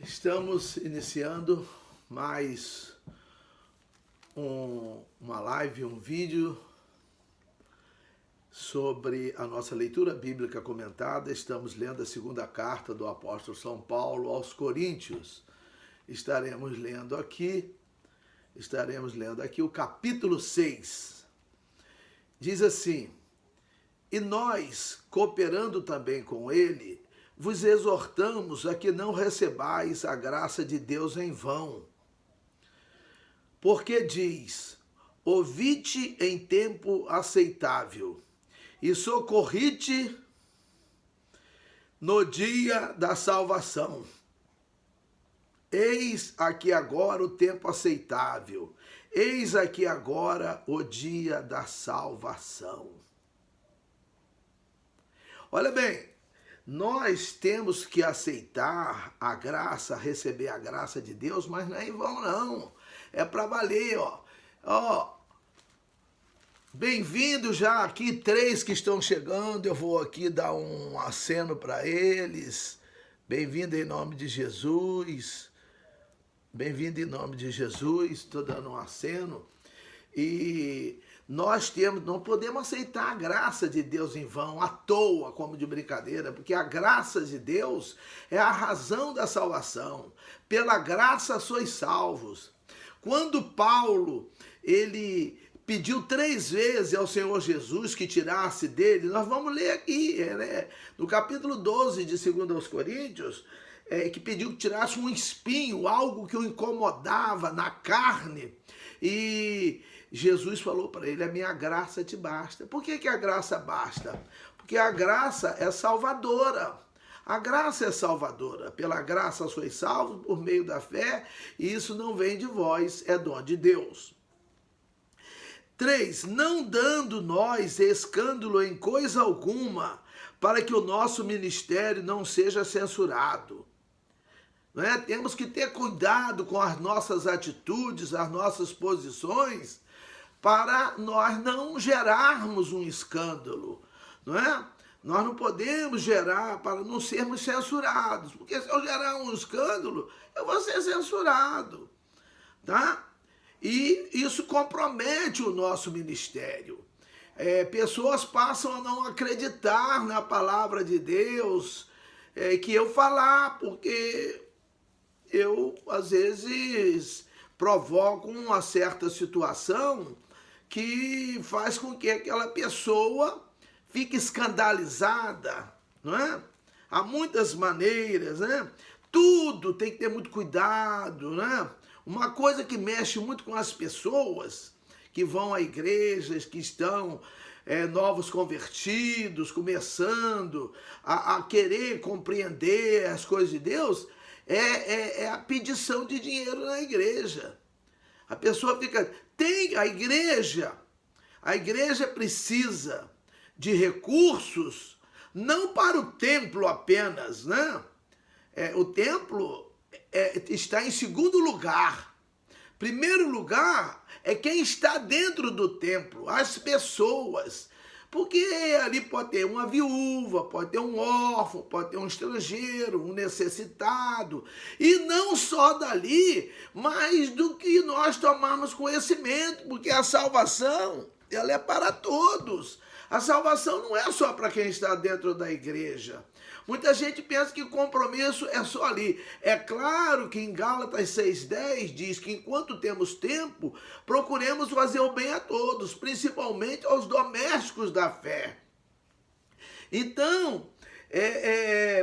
Estamos iniciando mais uma live, um vídeo sobre a nossa leitura bíblica comentada. Estamos lendo a segunda carta do apóstolo São Paulo aos Coríntios. Estaremos lendo aqui o capítulo 6. Diz assim: e nós, cooperando também com ele, vos exortamos a que não recebais a graça de Deus em vão. Porque diz: ouvi-te em tempo aceitável, e socorri-te no dia da salvação. Eis aqui agora o tempo aceitável, eis aqui agora o dia da salvação. Olha bem, nós temos que aceitar a graça, receber a graça de Deus, mas não é em vão não, é para valer, ó. Bem-vindo já aqui, 3 que estão chegando, eu vou aqui dar um aceno para eles. Bem-vindo em nome de Jesus, bem-vindo em nome de Jesus, estou dando um aceno. E nós não podemos aceitar a graça de Deus em vão, à toa, como de brincadeira, porque a graça de Deus é a razão da salvação. Pela graça sois salvos. Quando Paulo, ele pediu 3 vezes ao Senhor Jesus que tirasse dele, nós vamos ler aqui, no capítulo 12 de 2 aos Coríntios, que pediu que tirasse um espinho, algo que o incomodava na carne, e Jesus falou para ele: a minha graça te basta. Por que a graça basta? Porque a graça é salvadora. A graça é salvadora. Pela graça sois salvos por meio da fé, e isso não vem de vós, é dom de Deus. 3. Não dando nós escândalo em coisa alguma, para que o nosso ministério não seja censurado. Temos que ter cuidado com as nossas atitudes, as nossas posições, para nós não gerarmos um escândalo, não é? Nós não podemos gerar para não sermos censurados, porque se eu gerar um escândalo, eu vou ser censurado, tá? E isso compromete o nosso ministério. Pessoas passam a não acreditar na palavra de Deus que eu falar, porque eu, às vezes, provoco uma certa situação que faz com que aquela pessoa fique escandalizada, não é? Há muitas maneiras, né? Tudo tem que ter muito cuidado, né? Uma coisa que mexe muito com as pessoas que vão a igrejas, que estão novos convertidos, começando a querer compreender as coisas de Deus, é a pedição de dinheiro na igreja. A pessoa fica... A igreja precisa de recursos, não para o templo apenas, né? O templo está em segundo lugar. Primeiro lugar é quem está dentro do templo, as pessoas. Porque ali pode ter uma viúva, pode ter um órfão, pode ter um estrangeiro, um necessitado. E não só dali, mas do que nós tomarmos conhecimento, porque a salvação, ela é para todos. A salvação não é só para quem está dentro da igreja. Muita gente pensa que o compromisso é só ali. É claro que em Gálatas 6,10 diz que enquanto temos tempo, procuremos fazer o bem a todos, principalmente aos domésticos da fé. Então,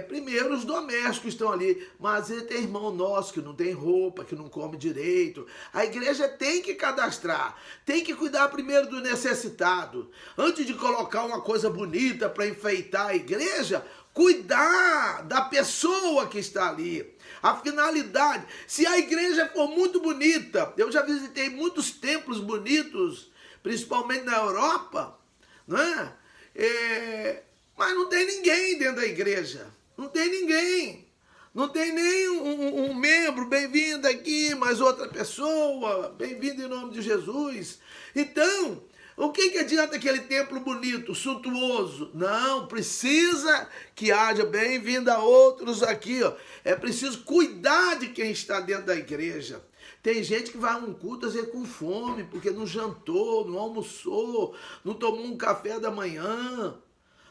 primeiro os domésticos estão ali, mas tem irmão nosso que não tem roupa, que não come direito. A igreja tem que cadastrar, tem que cuidar primeiro do necessitado. Antes de colocar uma coisa bonita para enfeitar a igreja, cuidar da pessoa que está ali. A finalidade, se a igreja for muito bonita, eu já visitei muitos templos bonitos, principalmente na Europa, não é? Mas não tem ninguém dentro da igreja. Não tem ninguém. Não tem nem um membro, bem-vindo aqui, mais outra pessoa, bem-vindo em nome de Jesus. Então, O que adianta aquele templo bonito, suntuoso? Não, precisa que haja bem-vinda a outros aqui, ó. É preciso cuidar de quem está dentro da igreja. Tem gente que vai a um culto às vezes com fome, porque não jantou, não almoçou, não tomou um café da manhã,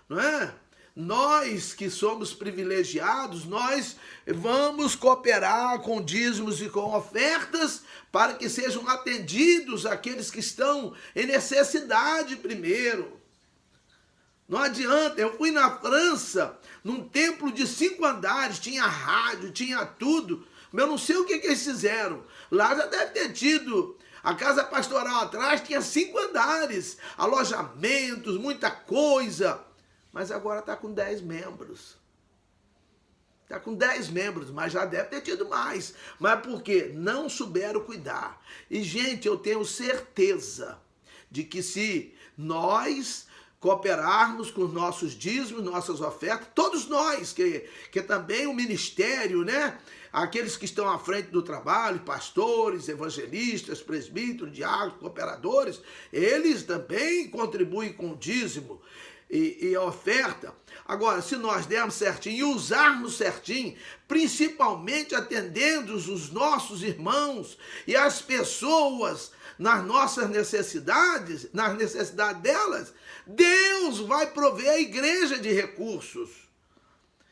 não é? Nós que somos privilegiados, nós vamos cooperar com dízimos e com ofertas para que sejam atendidos aqueles que estão em necessidade primeiro. Não adianta, eu fui na França, num templo de 5 andares, tinha rádio, tinha tudo, mas eu não sei o que eles fizeram. Lá já deve ter tido. A casa pastoral atrás tinha 5 andares, alojamentos, muita coisa. Mas agora está com 10 membros. Está com 10 membros, mas já deve ter tido mais. Mas por quê? Não souberam cuidar. E, gente, eu tenho certeza de que se nós cooperarmos com os nossos dízimos, nossas ofertas, todos nós, que também o ministério, né? Aqueles que estão à frente do trabalho, pastores, evangelistas, presbíteros, diáconos, cooperadores, eles também contribuem com o dízimo e a oferta. Agora, se nós dermos certinho e usarmos certinho, principalmente atendendo os nossos irmãos e as pessoas nas nossas necessidades, nas necessidades delas, Deus vai prover a igreja de recursos.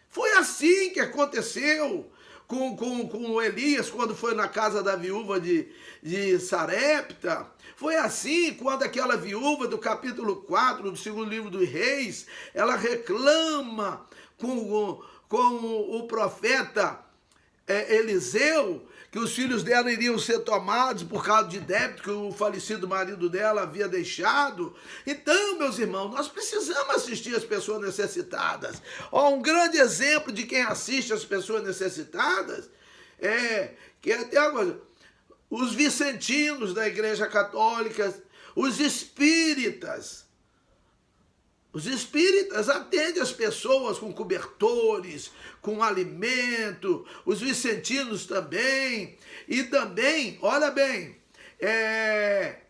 Foi assim que aconteceu com Elias, quando foi na casa da viúva de Sarepta. Foi assim quando aquela viúva do capítulo 4 do segundo livro dos Reis, ela reclama com o profeta Eliseu, que os filhos dela iriam ser tomados por causa de débito que o falecido marido dela havia deixado. Então, meus irmãos, nós precisamos assistir as pessoas necessitadas. Um grande exemplo de quem assiste as pessoas necessitadas que até agora, os vicentinos da Igreja Católica, os espíritas. Os espíritas atendem as pessoas com cobertores, com alimento, os vicentinos também. E também, olha bem,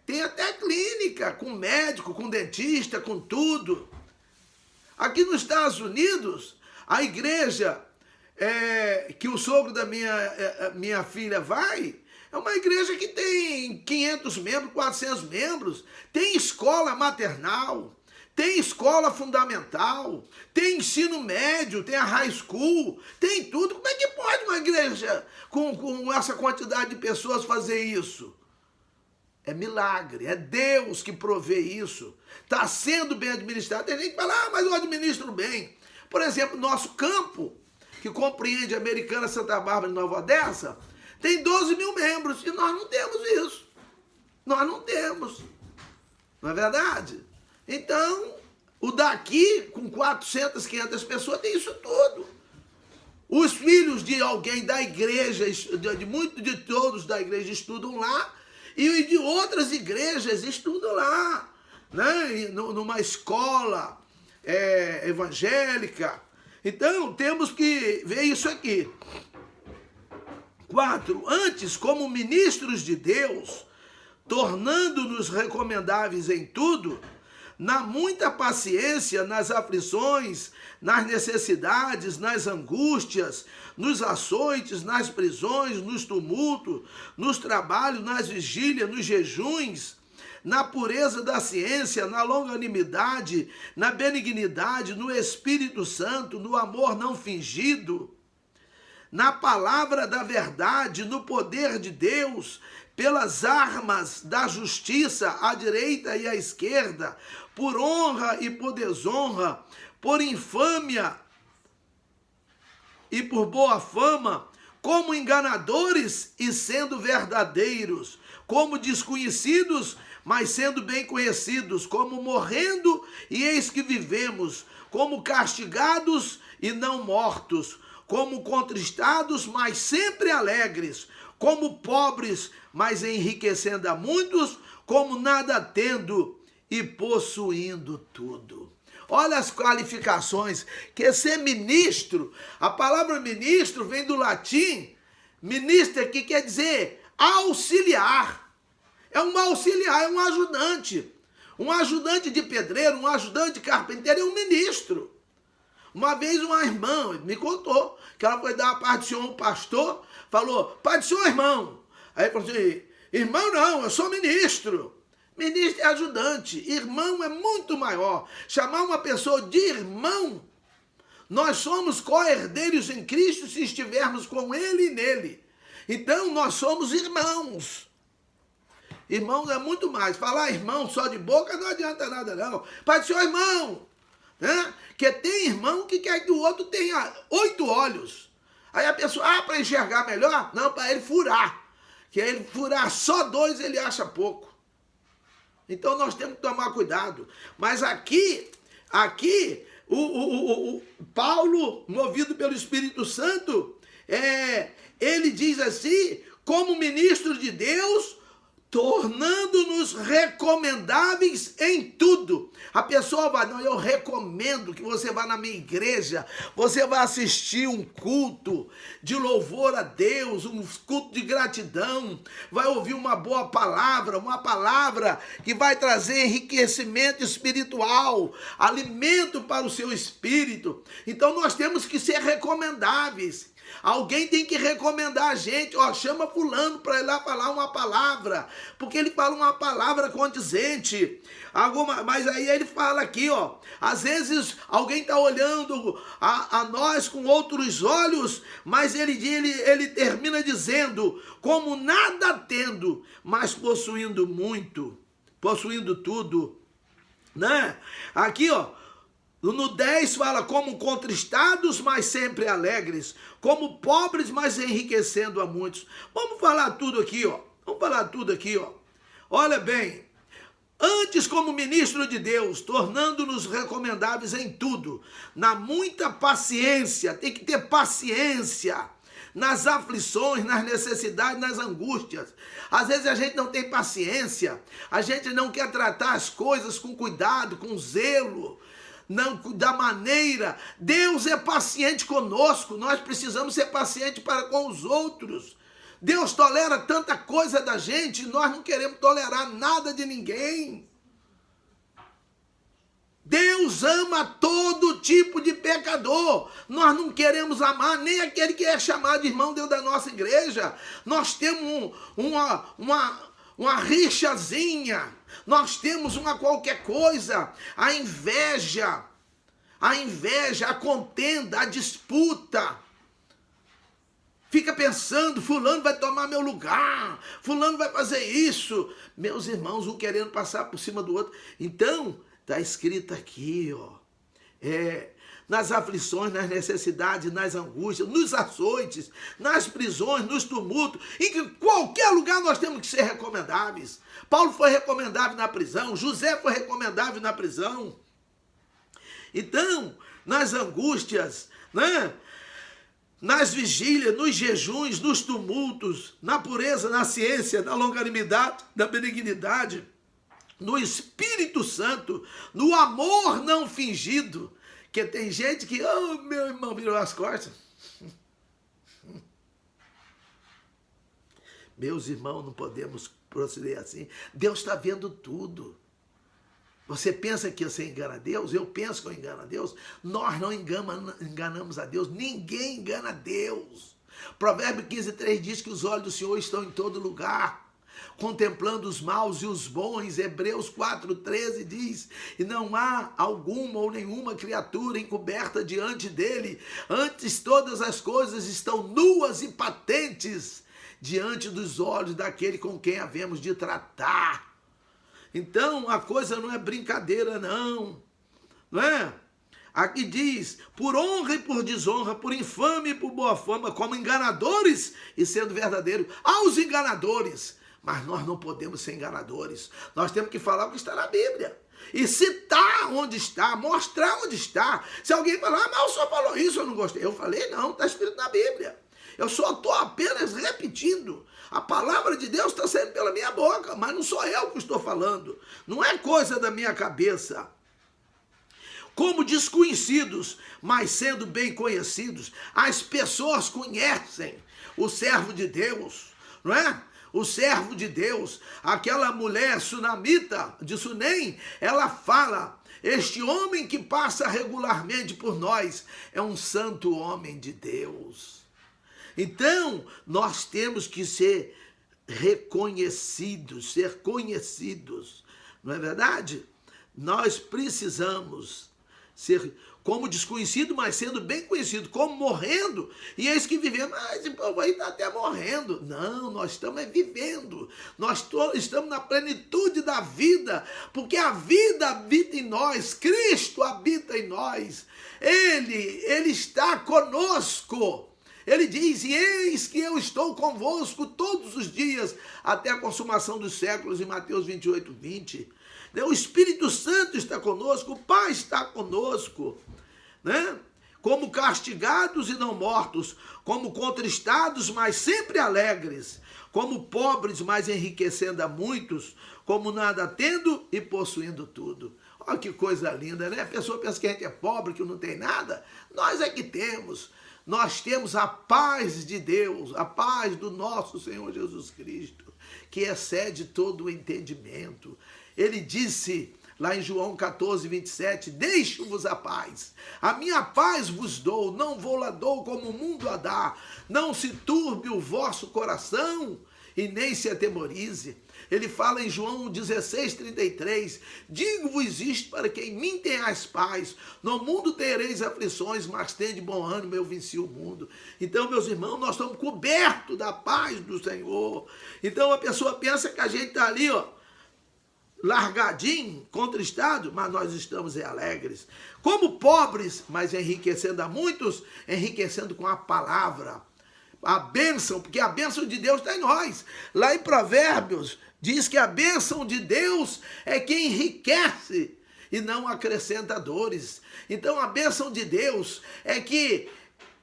tem até clínica, com médico, com dentista, com tudo. Aqui nos Estados Unidos, a igreja que o sogro da minha filha vai, é uma igreja que tem 500 membros, 400 membros, tem escola maternal, tem escola fundamental, tem ensino médio, tem a high school, tem tudo. Como é que pode uma igreja com essa quantidade de pessoas fazer isso? É milagre, é Deus que provê isso. Está sendo bem administrado. Tem gente que fala, mas eu administro bem. Por exemplo, nosso campo, que compreende Americana, Santa Bárbara e Nova Odessa, tem 12 mil membros e nós não temos isso. Nós não temos. Não é verdade? Então, o daqui, com 400, 500 pessoas, tem isso tudo. Os filhos de alguém da igreja, de todos da igreja estudam lá, e de outras igrejas estudam lá, né? Numa escola evangélica. Então, temos que ver isso aqui. 4. Antes, como ministros de Deus, tornando-nos recomendáveis em tudo, na muita paciência, nas aflições, nas necessidades, nas angústias, nos açoites, nas prisões, nos tumultos, nos trabalhos, nas vigílias, nos jejuns, na pureza da ciência, na longanimidade, na benignidade, no Espírito Santo, no amor não fingido, na palavra da verdade, no poder de Deus, pelas armas da justiça à direita e à esquerda, por honra e por desonra, por infâmia e por boa fama, como enganadores e sendo verdadeiros, como desconhecidos, mas sendo bem conhecidos, como morrendo e eis que vivemos, como castigados e não mortos, como contristados, mas sempre alegres, como pobres, mas enriquecendo a muitos, como nada tendo e possuindo tudo. Olha as qualificações, que ser ministro, a palavra ministro vem do latim, ministro que quer dizer auxiliar. É um auxiliar, é um ajudante. Um ajudante de pedreiro, um ajudante de carpinteiro é um ministro. Uma vez uma irmã me contou que ela foi dar uma parte do senhor, um pastor, falou, pai do senhor, irmão. Aí ele falou assim, irmão não, eu sou ministro. Ministro é ajudante, irmão é muito maior. Chamar uma pessoa de irmão, nós somos co-herdeiros em Cristo se estivermos com Ele e nele. Então nós somos irmãos. Irmãos é muito mais. Falar irmão só de boca não adianta nada não. Pai do senhor, irmão. Né? Que tem irmão que quer que o outro tenha 8 olhos. Aí a pessoa, para enxergar melhor? Não, para ele furar. Que ele furar só 2 ele acha pouco. Então nós temos que tomar cuidado. Mas aqui o Paulo, movido pelo Espírito Santo, ele diz assim, como ministro de Deus, tornando-nos recomendáveis em tudo. A pessoa vai, não, eu recomendo que você vá na minha igreja, você vai assistir um culto de louvor a Deus, um culto de gratidão, vai ouvir uma boa palavra, uma palavra que vai trazer enriquecimento espiritual, alimento para o seu espírito. Então nós temos que ser recomendáveis. Alguém tem que recomendar a gente, chama fulano para ir lá falar uma palavra, porque ele fala uma palavra condizente. Mas aí ele fala aqui, às vezes alguém está olhando a nós com outros olhos, mas ele termina dizendo, como nada tendo, mas possuindo muito, possuindo tudo, né? Aqui, no 10 fala, como contristados, mas sempre alegres, como pobres, mas enriquecendo a muitos. Vamos falar tudo aqui, Olha bem, antes como ministro de Deus, tornando-nos recomendáveis em tudo, na muita paciência, tem que ter paciência, nas aflições, nas necessidades, nas angústias. Às vezes a gente não tem paciência, a gente não quer tratar as coisas com cuidado, com zelo, não da maneira. Deus é paciente conosco, nós precisamos ser pacientes para com os outros. Deus tolera tanta coisa da gente, nós não queremos tolerar nada de ninguém. Deus ama todo tipo de pecador. Nós não queremos amar nem aquele que é chamado de irmão Deus da nossa igreja. Nós temos uma rixazinha, nós temos uma qualquer coisa, a inveja, a contenda, a disputa. Fica pensando, fulano vai tomar meu lugar, fulano vai fazer isso. Meus irmãos, um querendo passar por cima do outro. Então, está escrito aqui, nas aflições, nas necessidades, nas angústias, nos açoites, nas prisões, nos tumultos, em qualquer lugar nós temos que ser recomendáveis. Paulo foi recomendável na prisão, José foi recomendável na prisão. Então, nas angústias, né? Nas vigílias, nos jejuns, nos tumultos, na pureza, na ciência, na longanimidade, na benignidade, no Espírito Santo, no amor não fingido. Que tem gente que, meu irmão virou as costas. Meus irmãos, não podemos proceder assim. Deus está vendo tudo. Você pensa que você engana Deus? Eu penso que eu engano a Deus. Nós não enganamos a Deus. Ninguém engana a Deus. Provérbio 15:3 diz que os olhos do Senhor estão em todo lugar, contemplando os maus e os bons. Hebreus 4:13 diz, e não há alguma ou nenhuma criatura encoberta diante dele. Antes todas as coisas estão nuas e patentes diante dos olhos daquele com quem havemos de tratar. Então a coisa não é brincadeira não é? Aqui diz, por honra e por desonra, por infame e por boa fama, como enganadores e sendo verdadeiros. Aos enganadores, mas nós não podemos ser enganadores. Nós temos que falar o que está na Bíblia. E citar onde está, mostrar onde está. Se alguém falar, mas o senhor falou isso, eu não gostei. Eu falei, não, está escrito na Bíblia. Eu só estou apenas repetindo. A palavra de Deus está saindo pela minha boca, mas não sou eu que estou falando. Não é coisa da minha cabeça. Como desconhecidos, mas sendo bem conhecidos, as pessoas conhecem o servo de Deus, não é? o servo de Deus, aquela mulher sunamita de Sunem, ela fala: este homem que passa regularmente por nós é um santo homem de Deus. Então, nós temos que ser reconhecidos, ser conhecidos, não é verdade? Nós precisamos ser como desconhecido, mas sendo bem conhecido, como morrendo, e eis que vivendo. Esse povo aí está até morrendo. Não, nós estamos vivendo, nós estamos na plenitude da vida, porque a vida habita em nós, Cristo habita em nós, Ele está conosco. Ele diz: e eis que eu estou convosco todos os dias, até a consumação dos séculos, em Mateus 28, 20. O Espírito Santo está conosco, o Pai está conosco, né? Como castigados e não mortos, como contristados, mas sempre alegres, como pobres, mas enriquecendo a muitos, como nada tendo e possuindo tudo. Olha que coisa linda, né? A pessoa pensa que a gente é pobre, que não tem nada. Nós é que temos. Nós temos a paz de Deus, a paz do nosso Senhor Jesus Cristo, que excede todo o entendimento. Ele disse lá em João 14, 27, deixo-vos a paz, a minha paz vos dou, não vou lá dou como o mundo a dá, não se turbe o vosso coração e nem se atemorize. Ele fala em João 16, 33, digo-vos isto para que em mim tenhais paz, no mundo tereis aflições, mas tende bom ânimo, eu venci o mundo. Então, meus irmãos, nós estamos cobertos da paz do Senhor. Então a pessoa pensa que a gente está ali, largadinho, contristado, mas nós estamos alegres. Como pobres, mas enriquecendo a muitos, enriquecendo com a palavra. A bênção, porque a bênção de Deus está em nós. Lá em Provérbios, diz que a bênção de Deus é que enriquece e não acrescenta dores. Então a bênção de Deus é que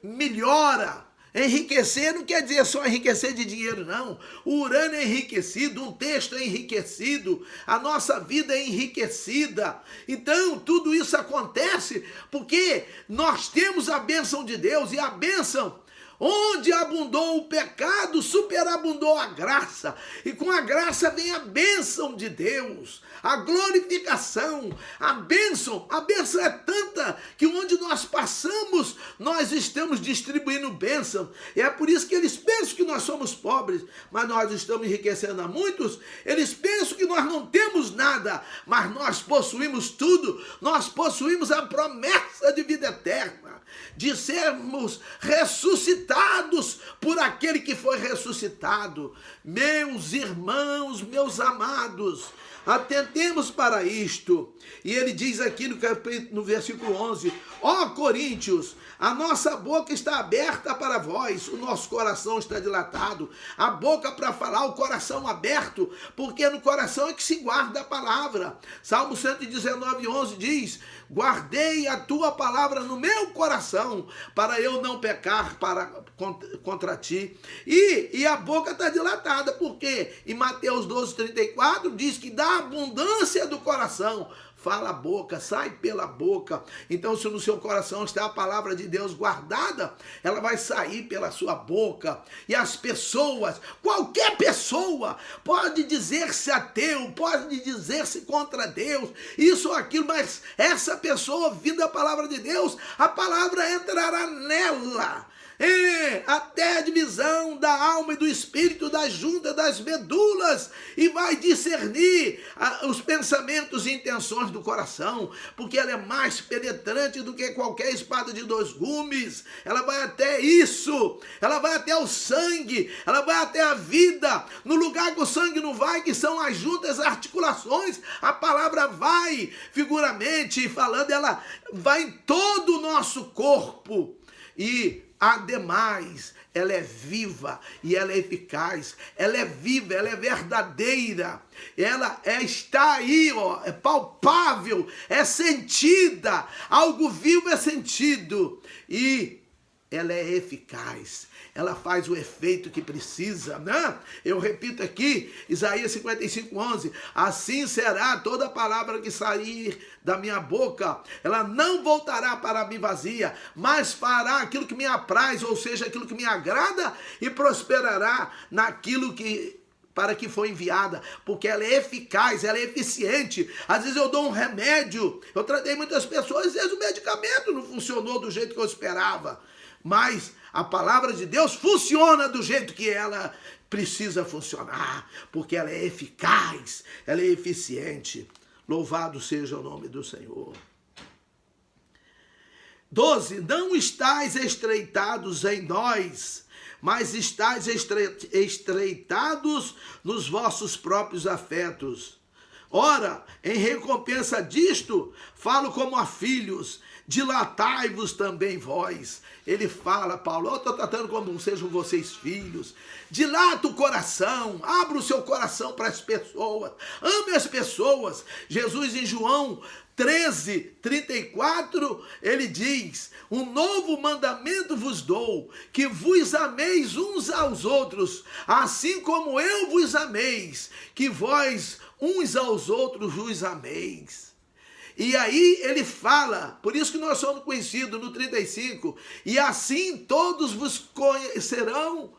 melhora. Enriquecer não quer dizer só enriquecer de dinheiro, não. O urânio é enriquecido, um texto é enriquecido, a nossa vida é enriquecida. Então, tudo isso acontece porque nós temos a bênção de Deus, e a bênção, onde abundou o pecado, superabundou a graça. E com a graça vem a bênção de Deus, a glorificação, a bênção. A bênção é tanta que onde nós passamos, nós estamos distribuindo bênção. E é por isso que eles pensam que nós somos pobres, mas nós estamos enriquecendo a muitos. Eles pensam que nós não temos nada, mas nós possuímos tudo. Nós possuímos a promessa de vida eterna, de sermos ressuscitados por aquele que foi ressuscitado. Meus irmãos, meus amados, atentemos para isto. E ele diz aqui no versículo 11, ó Coríntios, a nossa boca está aberta para vós, o nosso coração está dilatado. A boca para falar, o coração aberto, porque no coração é que se guarda a palavra. Salmo 119, 11 diz, guardei a tua palavra no meu coração, para eu não pecar contra ti. E a boca está dilatada, porque em Mateus 12, 34 diz que da abundância do coração fala a boca, sai pela boca. Então, se no seu coração está a palavra de Deus guardada, ela vai sair pela sua boca. E as pessoas, qualquer pessoa, pode dizer-se ateu, pode dizer-se contra Deus, isso ou aquilo, mas essa pessoa, ouvindo a palavra de Deus, a palavra entrará nela. Até a divisão da alma e do espírito, das juntas, das medulas, e vai discernir os pensamentos e intenções do coração, porque ela é mais penetrante do que qualquer espada de dois gumes. Ela vai até isso, ela vai até o sangue, ela vai até a vida. No lugar que o sangue não vai, que são as juntas, as articulações, a palavra vai, figuramente falando, ela vai em todo o nosso corpo. E ademais, ela é viva e ela é eficaz, ela é viva, ela é verdadeira, ela está aí, é palpável, é sentida, algo vivo é sentido, e ela é eficaz, ela faz o efeito que precisa, né? Eu repito aqui, Isaías 55, 11, assim será toda palavra que sair da minha boca, ela não voltará para mim vazia, mas fará aquilo que me apraz, ou seja, aquilo que me agrada, e prosperará naquilo que para que foi enviada, porque ela é eficaz, ela é eficiente. Às vezes eu dou um remédio, eu tratei muitas pessoas, às vezes o medicamento não funcionou do jeito que eu esperava, mas a palavra de Deus funciona do jeito que ela precisa funcionar, porque ela é eficaz, ela é eficiente. Louvado seja o nome do Senhor. 12. Não estáis estreitados em nós, mas estáis estreitados nos vossos próprios afetos. Ora, em recompensa disto, falo como a filhos, dilatai-vos também vós. Ele fala, Paulo, eu estou tratando como sejam vocês filhos. Dilata o coração, abra o seu coração para as pessoas, ame as pessoas. Jesus em João 13:34, ele diz, um novo mandamento vos dou, que vos ameis uns aos outros, assim como eu vos ameis, que vós uns aos outros vos ameis. E aí ele fala, por isso que nós somos conhecidos no 35, e assim todos vos conhecerão,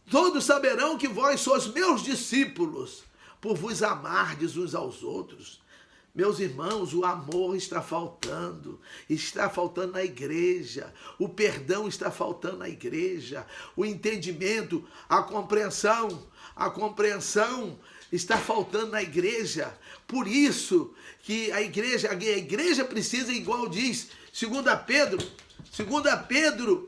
todos saberão que vós sois meus discípulos, por vos amardes uns aos outros. Meus irmãos, o amor está faltando na igreja, o perdão está faltando na igreja, o entendimento, a compreensão está faltando na igreja. Por isso que a igreja precisa, igual diz 2 Pedro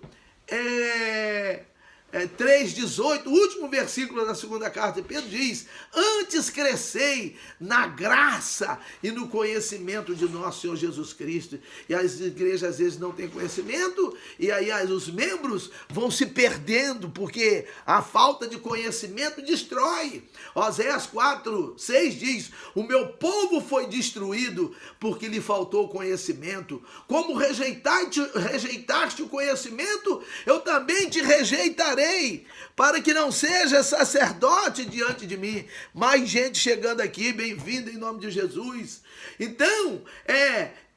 3,18, o último versículo da segunda carta de Pedro diz, antes crescei na graça e no conhecimento de nosso Senhor Jesus Cristo. E as igrejas às vezes não têm conhecimento, e aí os membros vão se perdendo, porque a falta de conhecimento destrói. Oséias 4:6 diz, o meu povo foi destruído porque lhe faltou conhecimento. Como rejeitaste o conhecimento, eu também te rejeitarei, para que não seja sacerdote diante de mim. Mais gente chegando aqui, bem-vindo em nome de Jesus. Então,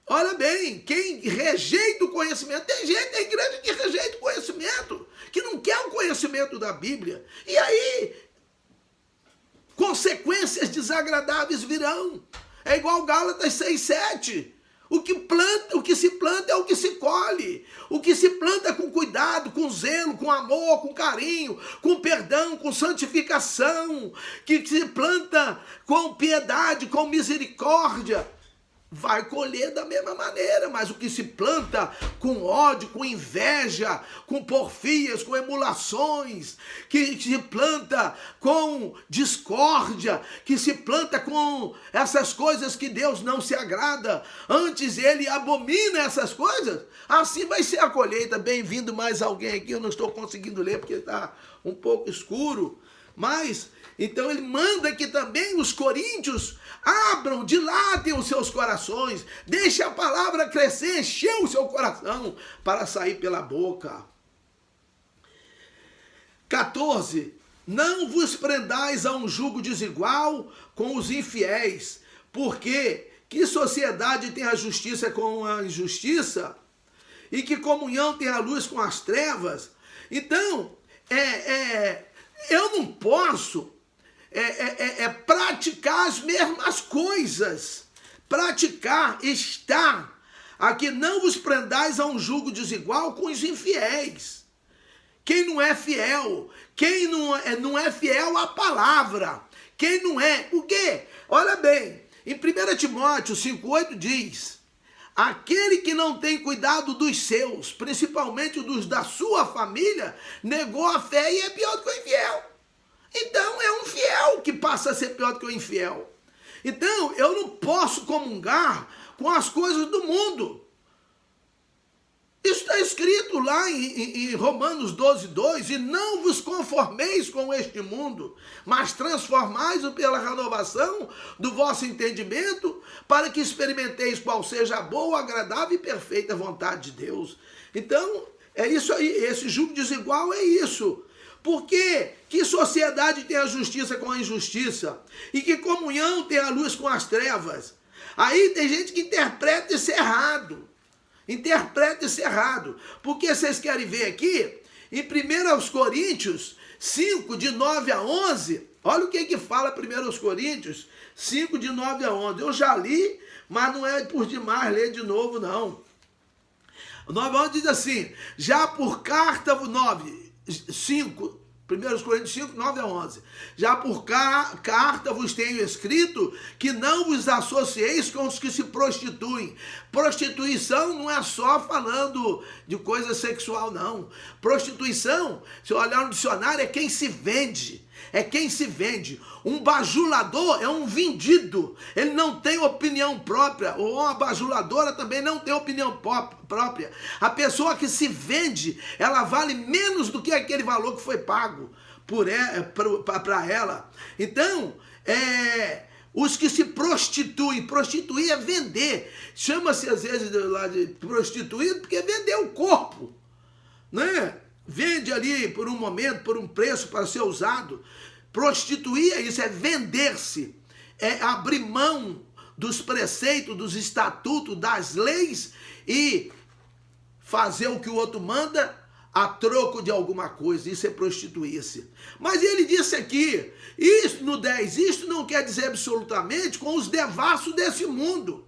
olha bem, quem rejeita o conhecimento, tem gente na igreja que rejeita o conhecimento, que não quer o conhecimento da Bíblia. E aí, consequências desagradáveis virão. É igual Gálatas 6:7. O que se planta é o que se colhe. O que se planta com cuidado, com zelo, com amor, com carinho, com perdão, com santificação, que se planta com piedade, com misericórdia, vai colher da mesma maneira. Mas o que se planta com ódio, com inveja, com porfias, com emulações, que se planta com discórdia, que se planta com essas coisas que Deus não se agrada, antes ele abomina essas coisas, assim vai ser a colheita. Bem-vindo mais alguém aqui, eu não estou conseguindo ler porque está um pouco escuro, mas então ele manda que também os coríntios abram, dilatem os seus corações, deixe a palavra crescer, encher o seu coração para sair pela boca. 14. Não vos prendais a um jugo desigual com os infiéis, porque que sociedade tem a justiça com a injustiça? E que comunhão tem a luz com as trevas? Então, eu não posso praticar as mesmas coisas, estar aqui. Não vos prendais a um jugo desigual com os infiéis. Quem não é fiel, quem não é fiel à palavra, quem não é, o quê? Olha bem, em 1 Timóteo 5:8 diz, aquele que não tem cuidado dos seus, principalmente dos da sua família, negou a fé e é pior do que o infiel. Então é um fiel que passa a ser pior do que o infiel. Então eu não posso comungar com as coisas do mundo. Isso está escrito lá em Romanos 12:2, e não vos conformeis com este mundo, mas transformais-o pela renovação do vosso entendimento, para que experimenteis qual seja a boa, agradável e perfeita vontade de Deus. Então, é isso aí, esse jugo desigual é isso. Porque que sociedade tem a justiça com a injustiça? E que comunhão tem a luz com as trevas? Aí tem gente que interpreta isso errado. Porque vocês querem ver aqui, em 1 Coríntios 5, de 9 a 11, olha o que fala 1 Coríntios 5, de 9 a 11. Eu já li, mas não é por demais ler de novo, não. O 9 a 11 diz assim: já por carta, 5, 1 Coríntios 5, 9 a 11. Já por carta vos tenho escrito que não vos associeis com os que se prostituem. Prostituição não é só falando de coisa sexual, não. Prostituição, se eu olhar no dicionário, é quem se vende. É quem se vende. Um bajulador é um vendido. Ele não tem opinião própria. Ou uma bajuladora também não tem opinião própria. A pessoa que se vende, ela vale menos do que aquele valor que foi pago para ela. Então, os que se prostituem, prostituir é vender. Chama-se às vezes lá de prostituído porque é vender o corpo, né? Vende ali por um momento, por um preço para ser usado. Prostituir é isso, é vender-se, é abrir mão dos preceitos, dos estatutos, das leis e fazer o que o outro manda a troco de alguma coisa. Isso é prostituir-se. Mas ele disse aqui, isso no 10, isto não quer dizer absolutamente com os devassos desse mundo,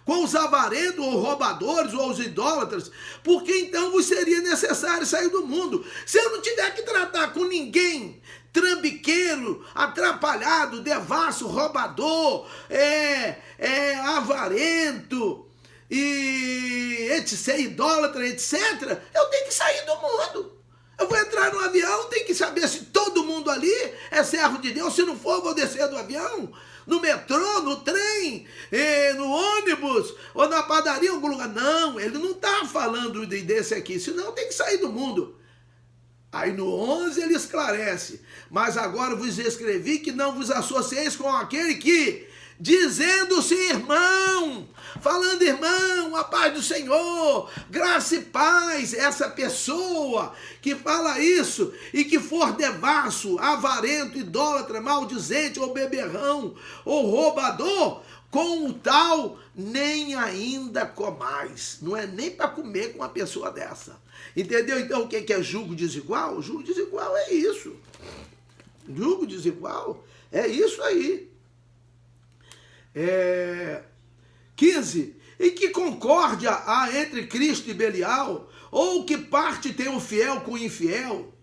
com os avarentos, ou roubadores, ou os idólatras, porque então vos seria necessário sair do mundo. Se eu não tiver que tratar com ninguém trambiqueiro, atrapalhado, devasso, roubador, avarento, e etc, idólatra, etc., eu tenho que sair do mundo. Eu vou entrar no avião, tenho que saber se todo mundo ali é servo de Deus. Se não for, eu vou descer do avião. No metrô, no trem, no ônibus, ou na padaria, em algum lugar. Não, ele não está falando desse aqui, senão tem que sair do mundo. Aí no 11 ele esclarece: mas agora vos escrevi que não vos associeis com aquele que, dizendo-se irmão, falando irmão, a paz do Senhor, graça e paz, essa pessoa que fala isso e que for devasso, avarento, idólatra, maldizente ou beberrão ou roubador, com o tal nem ainda comais. Não é nem para comer com uma pessoa dessa. Entendeu? Então o que é julgo desigual? Julgo desigual é isso. Julgo desigual é isso aí. 15. E que concórdia há entre Cristo e Belial? Ou que parte tem o fiel com o infiel?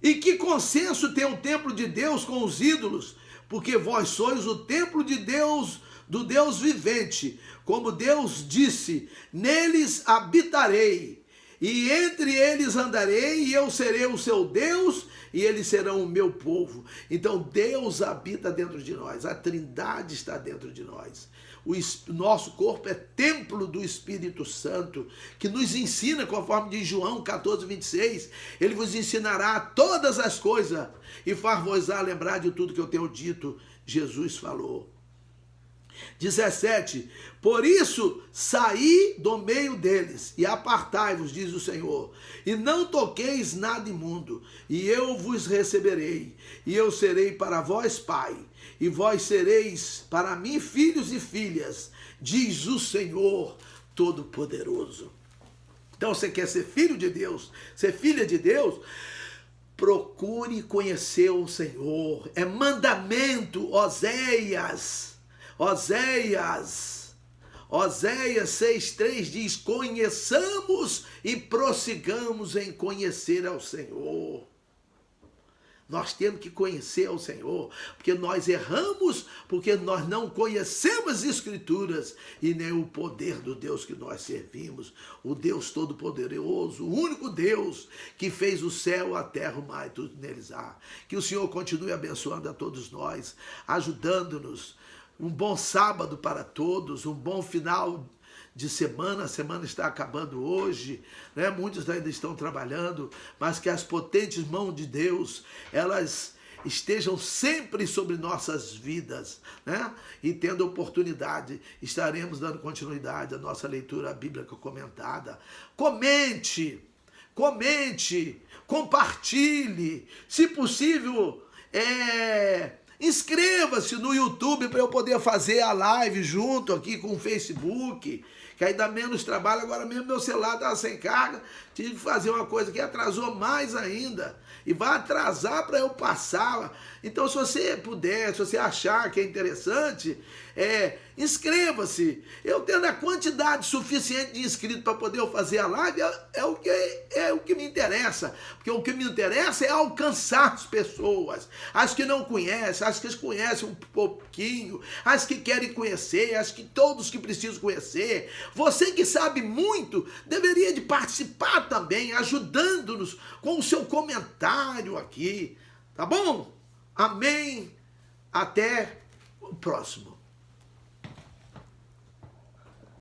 E que consenso tem o templo de Deus com os ídolos? Porque vós sois o templo de Deus, do Deus vivente. Como Deus disse: neles habitarei, e entre eles andarei, e eu serei o seu Deus, e eles serão o meu povo. Então Deus habita dentro de nós, a Trindade está dentro de nós. O nosso corpo é templo do Espírito Santo, que nos ensina, conforme diz João 14, 26, ele vos ensinará todas as coisas e far-vos-á lembrar de tudo que eu tenho dito. Jesus falou. 17. Por isso saí do meio deles e apartai-vos, diz o Senhor, e não toqueis nada imundo, e eu vos receberei, e eu serei para vós pai, e vós sereis para mim filhos e filhas, diz o Senhor Todo-Poderoso. Então você quer ser filho de Deus, ser filha de Deus? Procure conhecer o Senhor. É mandamento, Oséias 6:3 diz: conheçamos e prossigamos em conhecer ao Senhor. Nós temos que conhecer ao Senhor, porque nós erramos, porque nós não conhecemos as Escrituras e nem o poder do Deus que nós servimos, o Deus Todo-Poderoso, o único Deus que fez o céu, a terra, o mar e tudo neles há. Que o Senhor continue abençoando a todos nós, ajudando-nos. Um bom sábado para todos, um bom final de semana. A semana está acabando hoje, né? Muitos ainda estão trabalhando, mas que as potentes mãos de Deus, elas estejam sempre sobre nossas vidas, né? E tendo oportunidade, estaremos dando continuidade à nossa leitura bíblica comentada. Comente, compartilhe, se possível, inscreva-se no YouTube para eu poder fazer a live junto aqui com o Facebook, que aí dá menos trabalho. Agora mesmo meu celular estava sem carga, tive que fazer uma coisa que atrasou mais ainda e vai atrasar para eu passar. Então, se você puder, se você achar que é interessante, inscreva-se. Eu tendo a quantidade suficiente de inscritos para poder fazer a live, é o que me interessa. Porque o que me interessa é alcançar as pessoas, as que não conhecem, as que conhecem um pouquinho, as que querem conhecer, as que todos que precisam conhecer. Você que sabe muito, deveria de participar também, ajudando-nos com o seu comentário aqui. Tá bom? Amém. Até o próximo.